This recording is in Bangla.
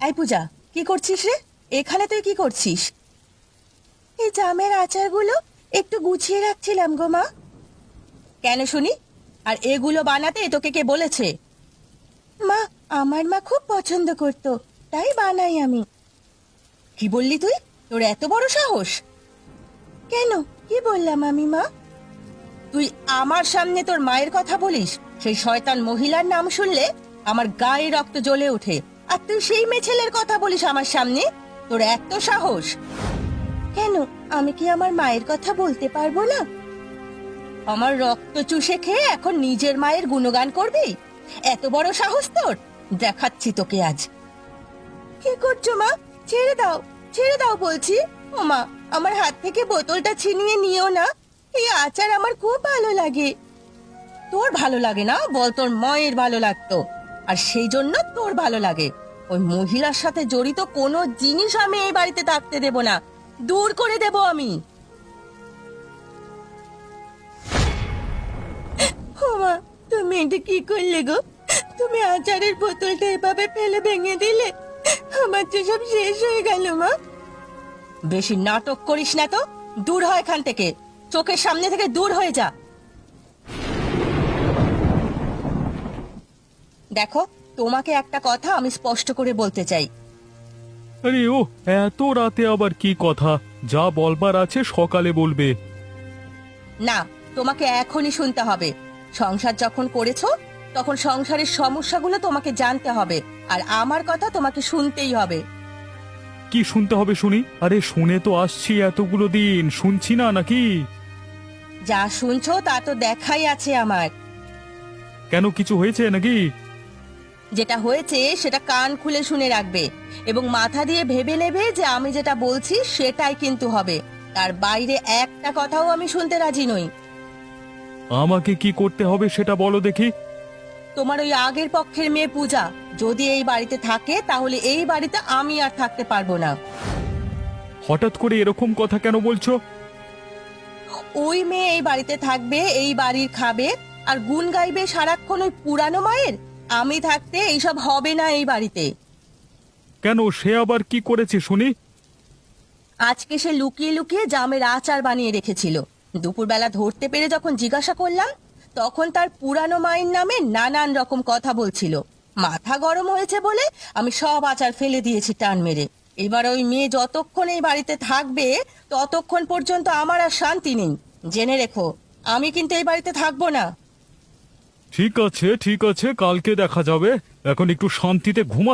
এই পূজা, কি করছিস রে? এখানে তুই কি করছিস? এই জামের আচারগুলো একটু গুছিয়ে রাখছিলাম গো মা। কেন শুনি? আর এগুলো বানাতে তোকে কে বলেছে? মা, আমার মা খুব পছন্দ করতো, তাই বানাই আমি। কি বললি তুই? তোর এত বড় সাহস! কেন, কি বললাম আমি মা? তুই আমার সামনে তোর মায়ের কথা বলিস? সেই শয়তান মহিলার নাম শুনলে আমার গায়ে রক্ত জ্বলে ওঠে। আর তুই সেই মেয়ে ছেলের কথা বলিস আমার সামনে? তোর এত সাহস! কেন, আমি কি আমার মায়ের কথা বলতে পারবো না? আমার রক্ত চুষে খেয়ে এখন নিজের মায়ের গুণগান করবি? এত বড় সাহস তোর! দেখাচ্ছি তোকে আজ। কি করছো মা? ছেড়ে দাও, ছেড়ে দাও বলছি। ও মা, আমার হাত থেকে বোতলটা ছিনিয়ে নিও না। এই আচার আমার খুব ভালো লাগে। তোর ভালো লাগে না? বল তোর মায়ের ভালো লাগতো, আর সেই জন্য তোর ভালো লাগে। ওই মহিলার সাথে জড়িত কোনো জিনিস আমি এই বাড়িতে থাকতে দেব না, দূর করে দেব আমি। ও মা, তুমি এটা কি করলে গো? তুমি আচারের বোতলটা এভাবে ফেলে ভেঙে দিলে। আমার তো সব শেষ হয়ে গেল মা। বেশি নাটক করিস না তো, দূর হয় এখান থেকে। চোখের সামনে থেকে দূর হয়ে যা। দেখো, তোমাকে একটা কথা আমি স্পষ্ট করে বলতে চাই। আরে ও, এত রাতে আবার কি কথা? যা বলবার আছে সকালে বলবে। না, তোমাকে এখনই শুনতে হবে। সংসার যখন করেছো, তখন সংসারের সমস্যাগুলো তোমাকে জানতে হবে, আর আমার কথা তোমাকে শুনতেই হবে। কি শুনতে হবে শুনি? আরে শুনে তো আসছি এতগুলো দিন, শুনছি না নাকি? যা শুনছো তা তো দেখাই আছে আমার। কেন, কিছু হয়েছে নাকি? যেটা হয়েছে সেটা কান খুলে শুনে রাখবে, এবং মাথা দিয়ে ভেবে নেবে যে আমি যেটা বলছি সেটাই কিন্তু হবে। তার বাইরে একটা কথাও আমি শুনতে রাজি নই। আমাকে কি করতে হবে সেটা বলো দেখি। তোমার ওই আগের পক্ষের মেয়ে পূজা যদি এই বাড়িতে থাকে, তাহলে এই বাড়িতে আমি আর থাকতে পারবো না। হঠাৎ করে এরকম কথা কেন বলছো? ওই মেয়ে এই বাড়িতে থাকবে, এই বাড়ির খাবে, আর গুণ গাইবে সারাক্ষণ ওই পুরানো মায়ের। আমি থাকতে এইসব হবে না এই বাড়িতে। কেন, সে আবার কি করেছে শুনি? আজকে সে লুকিয়ে লুকিয়ে জামের আচার বানিয়ে রেখেছিল। দুপুরবেলা ধরতে পেরে যখন জিজ্ঞাসা করলাম, তখন তার পুরানো মায়ের নামে নানান রকম কথা বলছিল। মাথা গরম হয়েছে বলে আমি সব আচার ফেলে দিয়েছি টান মেরে। এবার ওই মেয়ে যতক্ষণ এই বাড়িতে থাকবে, ততক্ষণ পর্যন্ত আমার আর শান্তি নেই। জেনে রেখো, আমি কিন্তু এই বাড়িতে থাকবো না। ঠিক আছে, ঠিক আছে, কালকে দেখা যাবে। এখন একটু শান্তিতে ঘুমা।